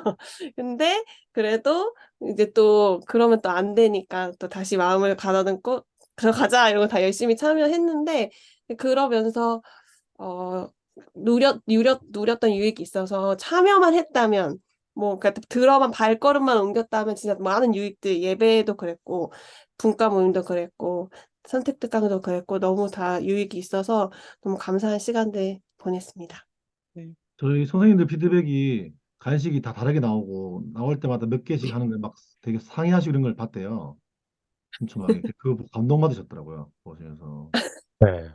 근데, 그래도, 이제 또, 그러면 또 안 되니까, 또 다시 마음을 가다듬고, 들어가자. 이러고 다 열심히 참여했는데, 그러면서, 어, 누렸던 유익이 있어서 참여만 했다면, 뭐, 그러니까 들어만 발걸음만 옮겼다면 진짜 많은 유익들, 예배도 그랬고, 분과 모임도 그랬고, 선택 특강도 그랬고, 너무 다 유익이 있어서 너무 감사한 시간들 보냈습니다. 네. 저희 선생님들 피드백이 간식이 다 다르게 나오고 나올 때마다 몇 개씩 하는 걸 막 되게 상의하시고 이런 걸 봤대요. 촘촘하게. 그 감동받으셨더라고요. 보시면서. 네.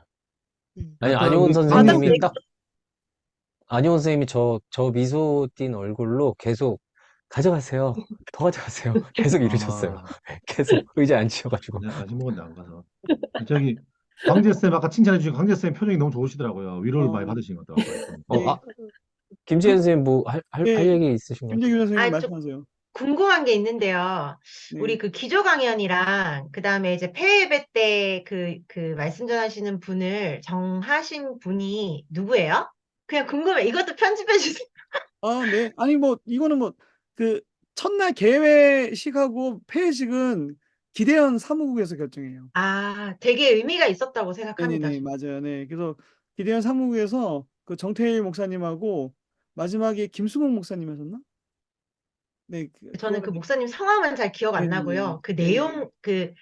아니, 아까 안효은 우리 바닥 선생님이 내, 딱, 안효은 선생님이 저 미소 띈 얼굴로 계속 가져가세요. 더 가져가세요. 계속 이러셨어요. 아, 계속 의자에 앉으셔가지고. 내가 간식 먹었는데 안 가서. 저기 광재쌤 아까 칭찬해 주신 광재쌤 표정이 너무 좋으시더라고요. 위로를 많이 어, 받으신 것 같아요. 아까 예, 김지현 선생님 뭐 할 예, 얘기 있으신 것 김재규 같아요. 선생님 아, 좀 말씀하세요. 궁금한 게 있는데요. 네. 우리 그 기조 강연이랑 그다음에 이제 폐예배 때 그 말씀 전하시는 분을 정하신 분이 누구예요? 그냥 궁금해. 이것도 편집해 주세요. 네. 아니, 뭐, 이거는 뭐, 그, 첫날 개회식하고 폐회식은 기대현 사무국에서 결정해요. 아, 되게 의미가 있었다고 생각합니다. 네네네, 맞아요. 네. 그래서 기대현 사무국에서 그 정태일 목사님하고 마지막에 김수봉 목사님 하셨나? 네, 저는 그 그거는, 목사님 성함은 잘 기억 안 네네네. 나고요. 그 네네. 내용, 그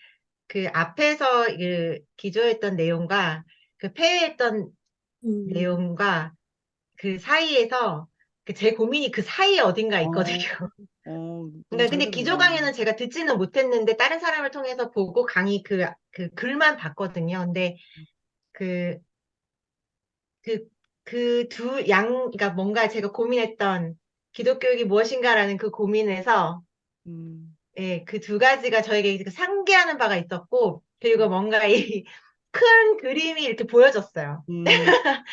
앞에서 그 기조했던 내용과 그 폐회했던 음, 내용과 그 사이에서 그 제 고민이 그 사이에 어딘가 있거든요. 어, 너무 그러니까 잘 근데 기조 들었네요. 강연은 제가 듣지는 못했는데 다른 사람을 통해서 보고 강의 그 글만 봤거든요. 근데 그, 그 그러니까 뭔가 제가 고민했던 기독교육이 무엇인가라는 그 고민에서 음, 예, 그 두 가지가 저에게 그 상기하는 바가 있었고, 그리고 뭔가 이 큰 그림이 이렇게 보여졌어요. 음, 약간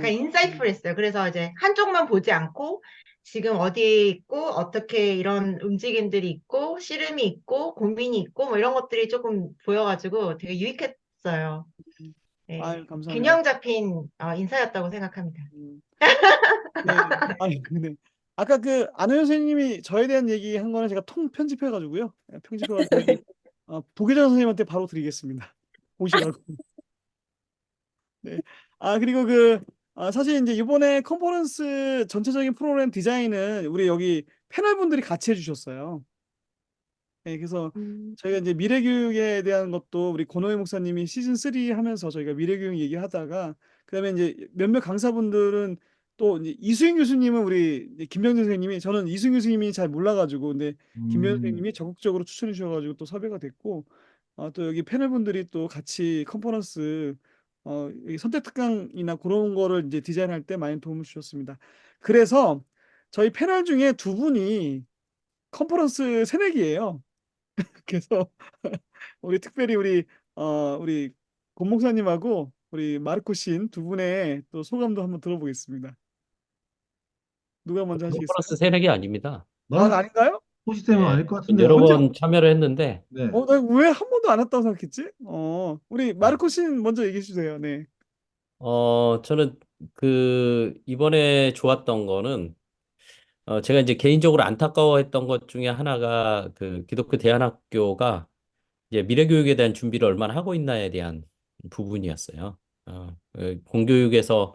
아이고, 인사이트풀했어요. 그래서 이제 한쪽만 보지 않고 지금 어디에 있고 어떻게 이런 움직임들이 있고 씨름이 있고 고민이 있고 뭐 이런 것들이 조금 보여가지고 되게 유익했어요. 네. 아유, 감사합니다. 균형 잡힌 인사였다고 생각합니다. 음, 네. 아니, 근데, 아까 그, 안효연 선생님이 저에 대한 얘기 한 거는 제가 통 편집해가지고요. 편집해가지고, 부계정 선생님한테 바로 드리겠습니다. 보시라고. 네. 그리고 사실 이제 이번에 컨퍼런스 전체적인 프로그램 디자인은 우리 여기 패널 분들이 같이 해주셨어요. 네, 그래서 음, 저희가 이제 미래교육에 대한 것도 우리 권호희 목사님이 시즌 3 하면서 저희가 미래교육 얘기하다가 그다음에 이제 몇몇 강사분들은 또 이제 이수인 교수님은 우리 이제 김병준 선생님이 저는 이수인 교수님이 잘 몰라가지고 근데 김병준 선생님이 적극적으로 추천해 주셔가지고 또 섭외가 됐고 또 여기 패널 분들이 또 같이 컨퍼런스 이 선택 특강이나 그런 거를 이제 디자인할 때 많이 도움을 주셨습니다. 그래서 저희 패널 중에 두 분이 컨퍼런스 새내기예요. 그래서 우리 특별히 우리 권 목사님하고 우리 마르코 신 두 분의 또 소감도 한번 들어보겠습니다. 누가 먼저 하시겠어요? 컨퍼런스 새내기 아닙니다. 나는 아닌가요? 소시템은 예, 아닐 것 같은데 여러 언제? 번 참여를 했는데, 네. 나 왜 한 번도 안 왔다고 생각했지? 우리 네. 마르코 신 먼저 얘기해 주세요. 네. 저는 이번에 좋았던 거는, 제가 이제 개인적으로 안타까워했던 것 중에 하나가 기독교 대안학교가 이제 미래교육에 대한 준비를 얼마나 하고 있나에 대한 부분이었어요. 공교육에서,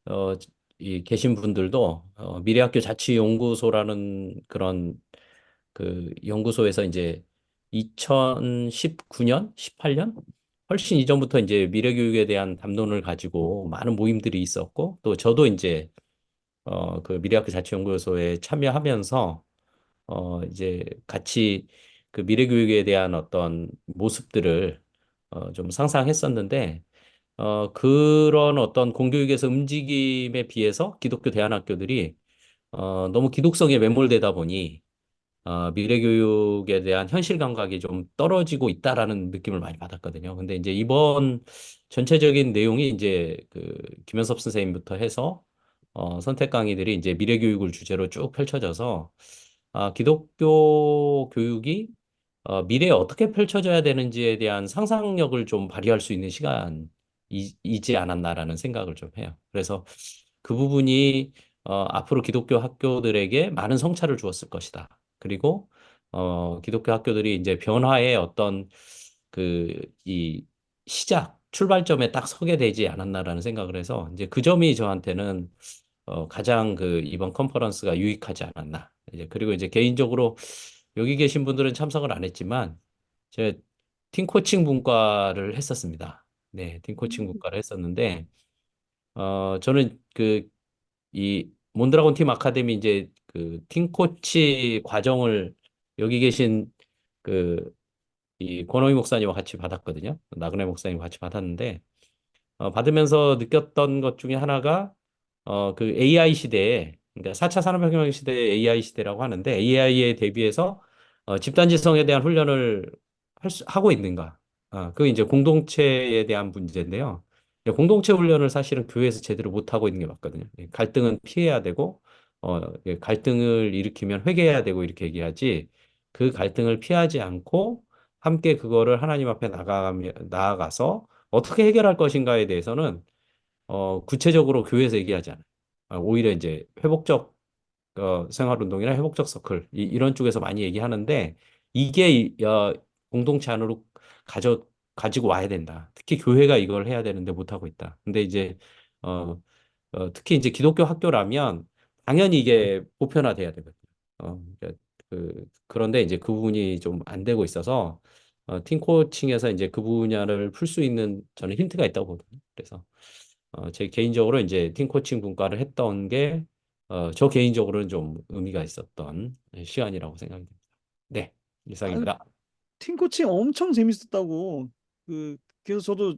어, 이 계신 분들도 미래학교 자치연구소라는 그런 그 연구소에서 이제 2019년, 18년 훨씬 이전부터 이제 미래교육에 대한 담론을 가지고 많은 모임들이 있었고 또 저도 이제 그 미래학교 자치연구소에 참여하면서 이제 같이 그 미래교육에 대한 어떤 모습들을 좀 상상했었는데 그런 어떤 공교육에서 움직임에 비해서 기독교 대안학교들이 너무 기독성에 매몰되다 보니 미래교육에 대한 현실 감각이 좀 떨어지고 있다라는 느낌을 많이 받았거든요. 근데 이제 이번 전체적인 내용이 이제 그 김현섭 선생님부터 해서 선택 강의들이 이제 미래교육을 주제로 쭉 펼쳐져서 기독교 교육이 미래에 어떻게 펼쳐져야 되는지에 대한 상상력을 좀 발휘할 수 있는 시간이지 않았나라는 생각을 좀 해요. 그래서 그 부분이 앞으로 기독교 학교들에게 많은 성찰을 주었을 것이다. 그리고 기독교 학교들이 이제 변화의 어떤 이 시작, 출발점에 딱 서게 되지 않았나라는 생각을 해서 이제 그 점이 저한테는 가장 그 이번 컨퍼런스가 유익하지 않았나. 이제 그리고 이제 개인적으로 여기 계신 분들은 참석을 안 했지만 제 팀코칭 분과를 했었습니다. 네, 팀코칭 분과를 했었는데 저는 이 몬드라곤 팀 아카데미 이제 그 팀코치 과정을 여기 계신 그 이 권호희 목사님과 같이 받았거든요. 나그네 목사님과 같이 받았는데 받으면서 느꼈던 것 중에 하나가 그 AI 시대에 그러니까 4차 산업혁명 시대의 AI 시대라고 하는데 AI에 대비해서 집단지성에 대한 훈련을 하고 있는가? 그 이제 공동체에 대한 문제인데요. 공동체 훈련을 사실은 교회에서 제대로 못 하고 있는 게 맞거든요. 갈등은 피해야 되고 갈등을 일으키면 회개해야 되고 이렇게 얘기하지. 그 갈등을 피하지 않고 함께 그거를 하나님 앞에 나아가서 어떻게 해결할 것인가에 대해서는 구체적으로 교회에서 얘기하지 않아요. 오히려 이제 회복적 생활운동이나 회복적 서클 이런 쪽에서 많이 얘기하는데 이게 공동체 안으로 가지고 와야 된다. 특히 교회가 이걸 해야 되는데 못하고 있다. 근데 이제 어, 특히 이제 기독교 학교라면 당연히 이게 보편화돼야 되거든요. 그러니까 그런데 이제 그 부분이 좀 안 되고 있어서 팀 코칭에서 이제 그 분야를 풀 수 있는 저는 힌트가 있다고 보거든요. 그래서 제 개인적으로 이제 팀 코칭 분과를 했던 게 저 개인적으로는 좀 의미가 있었던 시간이라고 생각이 듭니다. 네, 아, 이상입니다. 팀 코칭 엄청 재밌었다고. 그래서 저도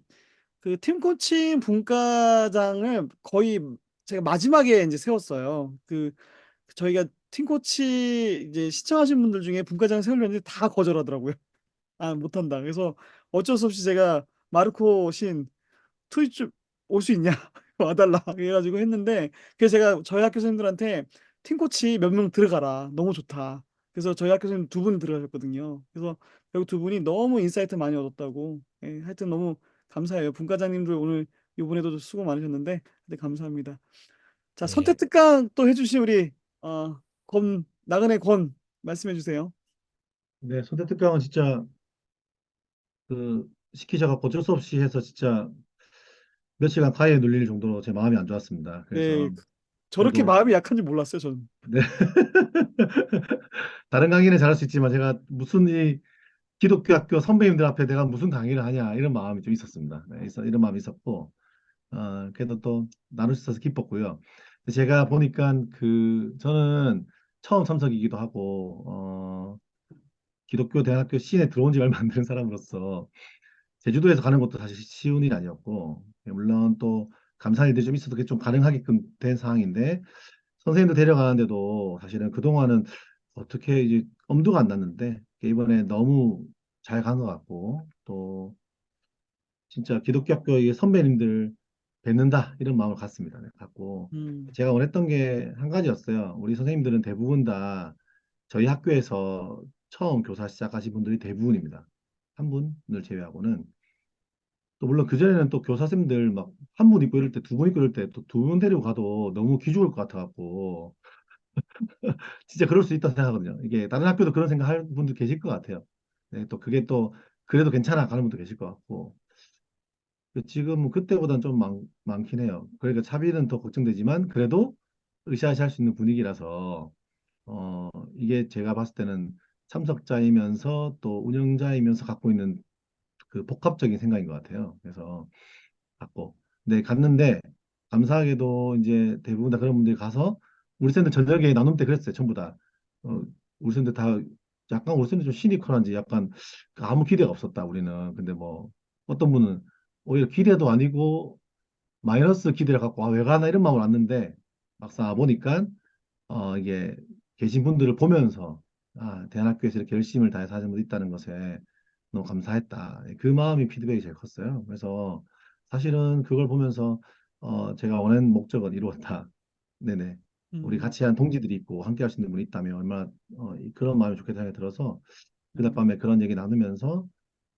그 팀 코칭 분과장을 거의 제가 마지막에 이제 세웠어요. 저희가 팀 코치 이제 시청하신 분들 중에 분과장 세우려는데 다 거절하더라고요. 못한다. 그래서 어쩔 수 없이 제가 마르코 신 트윗 좀올 수 있냐 와달라 그래가지고 했는데 그래서 제가 저희 학교 선생님들한테 팀 코치 몇 명 들어가라 너무 좋다. 그래서 저희 학교 선생님 두 분 들어가셨거든요. 그래서 결국 두 분이 너무 인사이트 많이 얻었다고. 예, 하여튼 너무 감사해요. 분과장님들 오늘 이번에도 수고 많으셨는데 네, 감사합니다. 자, 선택 네. 특강 또 해주신 우리 나그네 권 말씀해 주세요. 네, 선택특강은 진짜 시키자가 어쩔 수 없이 해서 진짜 며칠간 가위에 눌릴 정도로 제 마음이 안 좋았습니다. 네, 그래서 저렇게 그래도 마음이 약한지 몰랐어요, 저는. 네. 다른 강의는 잘할 수 있지만 제가 무슨 이 기독교 학교 선배님들 앞에 내가 무슨 강의를 하냐 이런 마음이 좀 있었습니다. 네, 이런 마음이 있었고 그래도 또 나눌 수 있어서 기뻤고요. 제가 보니까 저는 처음 참석이기도 하고 기독교 대학교 씬에 들어온 지 얼마 안 된 사람으로서 제주도에서 가는 것도 사실 쉬운 일이 아니었고 물론 또 감사한 일들이 좀 있어도 그게 좀 가능하게끔 된 상황인데 선생님도 데려가는데도 사실은 그동안은 어떻게 이제 엄두가 안 났는데 이번에 너무 잘 간 것 같고 또 진짜 기독교 학교의 선배님들 뵙는다 이런 마음을 갖습니다. 네, 갖고 음, 제가 원했던 게 한 가지였어요. 우리 선생님들은 대부분 다 저희 학교에서 처음 교사 시작하신 분들이 대부분입니다. 한 분을 제외하고는 또 물론 그전에는 또 교사 선생님들 막 한 분 있고 이럴 때 두 분 있고 이럴 때 또 두 분 데리고 가도 너무 기죽을 것 같아갖고 진짜 그럴 수 있다 생각하거든요. 이게 다른 학교도 그런 생각할 분들 계실 것 같아요. 네, 또 그게 또 그래도 괜찮아 가는 분도 계실 것 같고 지금은 그때보다는 좀 많긴 해요. 그러니까 차비는 더 걱정되지만 그래도 으쌰으쌰 할 수 있는 분위기라서 이게 제가 봤을 때는 참석자이면서 또 운영자이면서 갖고 있는 그 복합적인 생각인 것 같아요. 그래서 갔고, 네, 갔는데 감사하게도 이제 대부분 다 그런 분들이 가서 우리 쌤들 저녁에 나눔 때 그랬어요. 전부 다. 우리 쌤들 다 약간 우리 쌤들 좀 시니컬한지 약간 아무 기대가 없었다 우리는. 근데 뭐 어떤 분은 오히려 기대도 아니고 마이너스 기대를 갖고 왜 가나 이런 마음으로 왔는데 막상 와보니까 이게 계신 분들을 보면서 대안학교에서 이렇게 열심을 다해서 하는 분이 있다는 것에 너무 감사했다. 그 마음이 피드백이 제일 컸어요. 그래서 사실은 그걸 보면서 제가 원하는 목적은 이루었다. 네네. 우리 음, 같이 한 동지들이 있고 함께 할 수 있는 분이 있다면 얼마나 그런 마음이 좋게 생각이 들어서 그날 음, 밤에 그런 얘기 나누면서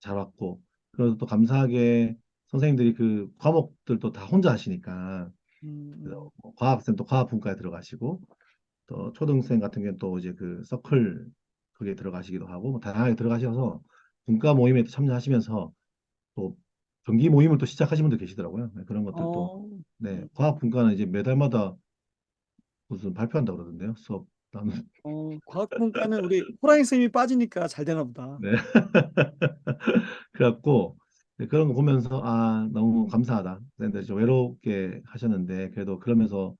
잘 왔고 그래서 또 감사하게 선생님들이 그 과목들도 다 혼자 하시니까 음, 뭐 과학쌤 또 과학분과에 들어가시고 또 초등생 같은 경우는 또 이제 그 서클 거기에 들어가시기도 하고 뭐 다양하게 들어가셔서 분과 모임에 또 참여하시면서 또 정기 모임을 또 시작하신 분도 계시더라고요. 네, 그런 것들도 어, 네 과학 분과는 이제 매달마다 무슨 발표한다고 그러던데요. 수업 나는 과학분과는 우리 호랑이 쌤이 빠지니까 잘 되나 보다. 네 그래갖고 네, 그런 거 보면서 너무 감사하다. 근데 좀 외롭게 하셨는데 그래도 그러면서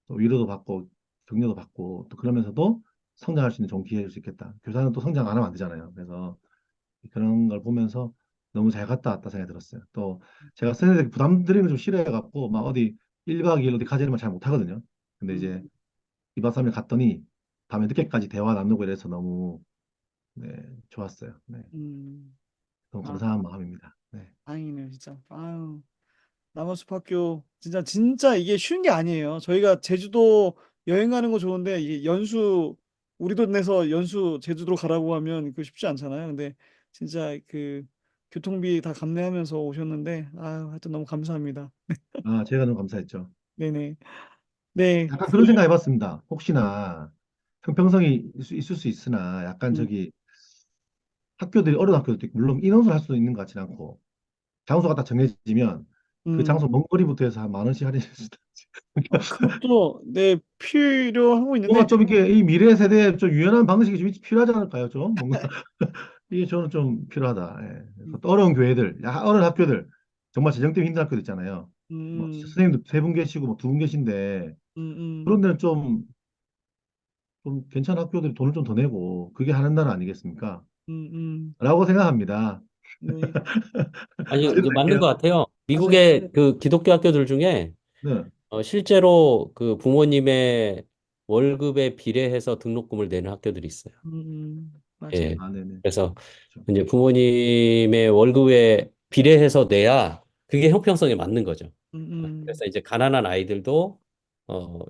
또 위로도 받고 격려도 받고 또 그러면서도 성장할 수 있는 좋은 기회일 수 있겠다. 교사는 또 성장 안 하면 안 되잖아요. 그래서 그런 걸 보면서 너무 잘 갔다 왔다 생각이 들었어요. 또 제가 선생님들 부담 드리는 거 좀 싫어해갖고 막 어디 1박 2일 어디 가지를 잘 못하거든요. 근데 이제 음, 2박 3일 갔더니 밤에 늦게까지 대화 나누고 이래서 너무 네, 좋았어요. 네, 음, 너무 아, 감사한 마음입니다. 네. 다행이네요, 진짜. 아유, 남원숲학교 진짜 이게 쉬운 게 아니에요. 저희가 제주도 여행 가는 거 좋은데 이게 연수 우리 돈 내서 연수 제주도로 가라고 하면 그거 쉽지 않잖아요. 근데 진짜 그 교통비 다 감내하면서 오셨는데 아유, 하여튼 너무 감사합니다. 제가 너무 감사했죠. 네네. 네. 약간 그런 생각 해봤습니다. 혹시나 형평성이 있을 수 있으나 약간 음, 저기 학교들이 어려운 학교들도 있고 물론 인원수를 할 수도 있는 것 같지는 않고 장소가 딱 정해지면 그 음. 장소 먼 거리부터 해서 한 10,000원씩 할인해 주다. 그것도 네 필요하고 있는데 뭔가 좀 이렇게 이 미래 세대에 좀 유연한 방식이 좀 필요하지 않을까요? 좀 뭔가 이게 저는 좀 필요하다. 예. 그래서 또 어려운 교회들, 어려운 학교들, 정말 재정 때문에 힘든 학교들 있잖아요. 뭐 음, 선생님도 3분 계시고 뭐 2분 계신데 그런 음, 데는 좀 괜찮은 학교들이 돈을 좀 더 내고 그게 하는 나라 아니겠습니까? 음, 음, 라고 생각합니다. 네. 아니, 아, 이제 맞는 것 할게요. 같아요. 맞아요. 미국의 그 기독교 학교들 중에 네. 실제로 그 부모님의 월급에 비례해서 등록금을 내는 학교들이 있어요. 맞아요. 예. 네네. 그래서 그렇죠. 이제 부모님의 월급에 비례해서 내야 그게 형평성에 맞는 거죠. 음, 음, 그래서 이제 가난한 아이들도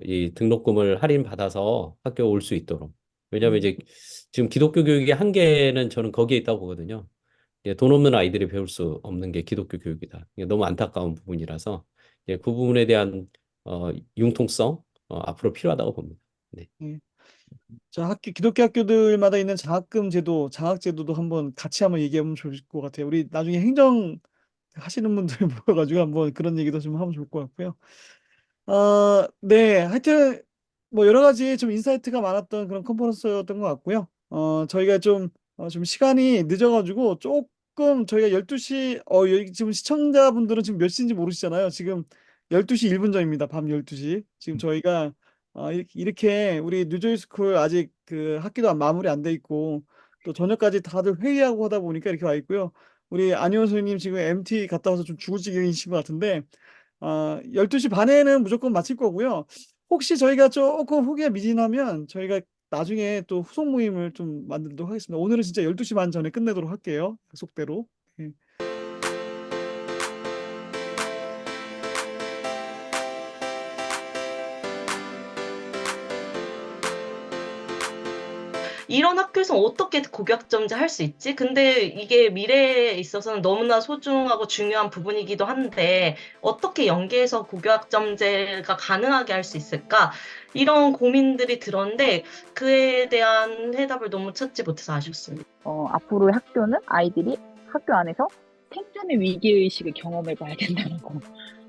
이 등록금을 할인받아서 학교에 올 수 있도록. 왜냐하면 음, 이제 지금 기독교 교육의 한계는 저는 거기에 있다고 보거든요. 돈 없는 아이들이 배울 수 없는 게 기독교 교육이다. 이게 너무 안타까운 부분이라서 그 부분에 대한 융통성 앞으로 필요하다고 봅니다. 네. 네. 자, 기독교 학교들마다 있는 장학금 제도, 장학 제도도 같이 한번 얘기하면 좋을 것 같아요. 우리 나중에 행정 하시는 분들 모여가지고 한번 그런 얘기도 좀 하면 좋을 것 같고요. 네. 하여튼 뭐 여러 가지 좀 인사이트가 많았던 그런 컨퍼런스였던 것 같고요. 저희가 좀 시간이 늦어가지고 조금 저희가 12시, 여기 지금 시청자분들은 지금 몇 시인지 모르시잖아요. 지금 12시 1분 전입니다. 밤 12시. 지금 저희가 이렇게 우리 뉴저지 스쿨 아직 그 학기도 마무리 안 돼 있고 또 저녁까지 다들 회의하고 하다 보니까 이렇게 와 있고요. 우리 안희원 선생님 지금 MT 갔다 와서 좀 죽을 지경이신 것 같은데 12시 반에는 무조건 마칠 거고요. 혹시 저희가 조금 후기가 미진하면 저희가 나중에 또 후속 모임을 좀 만들도록 하겠습니다. 오늘은 진짜 12시 반 전에 끝내도록 할게요. 약속대로. 예. 이런 학교에서 어떻게 고교학점제 할 수 있지? 근데 이게 미래에 있어서는 너무나 소중하고 중요한 부분이기도 한데 어떻게 연계해서 고교학점제가 가능하게 할 수 있을까? 이런 고민들이 들었는데 그에 대한 해답을 너무 찾지 못해서 아쉽습니다. 앞으로의 학교는 아이들이 학교 안에서 생존의 위기의식을 경험해봐야 된다고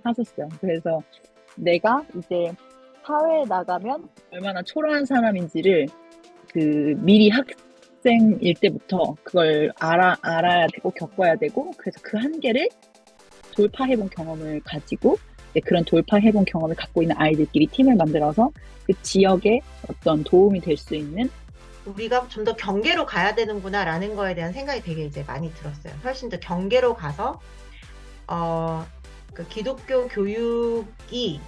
하셨어요. 그래서 내가 이제 사회에 나가면 얼마나 초라한 사람인지를 미리 학생일 때부터 그걸 알아야 되고 겪어야 되고, 그래서 그 한계를 돌파해본 경험을 가지고 그런 돌파해본 경험을 갖고 있는 아이들끼리 팀을 만들어서 그 지역에 어떤 도움이 될 수 있는, 우리가 좀 더 경계로 가야 되는구나라는 거에 대한 생각이 되게 이제 많이 들었어요. 훨씬 더 경계로 가서 그 기독교 교육이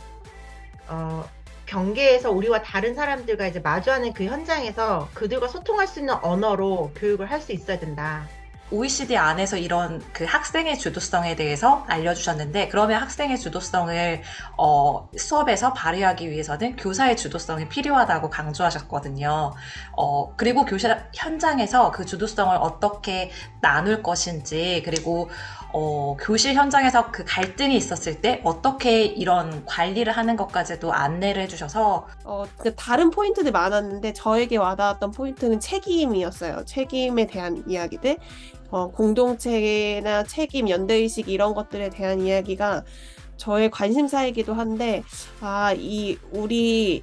경계에서 우리와 다른 사람들과 이제 마주하는 그 현장에서 그들과 소통할 수 있는 언어로 교육을 할 수 있어야 된다. OECD 안에서 이런 그 학생의 주도성에 대해서 알려주셨는데, 그러면 학생의 주도성을 수업에서 발휘하기 위해서는 교사의 주도성이 필요하다고 강조하셨거든요. 그리고 교실 현장에서 그 주도성을 어떻게 나눌 것인지, 그리고 교실 현장에서 그 갈등이 있었을 때 어떻게 이런 관리를 하는 것까지도 안내를 해주셔서 그 다른 포인트들이 많았는데 저에게 와닿았던 포인트는 책임이었어요. 책임에 대한 이야기들, 공동체나 책임, 연대의식 이런 것들에 대한 이야기가 저의 관심사이기도 한데, 우리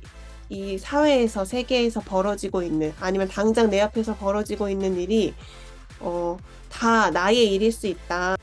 이 사회에서, 세계에서 벌어지고 있는, 아니면 당장 내 앞에서 벌어지고 있는 일이 다 나의 일일 수 있다.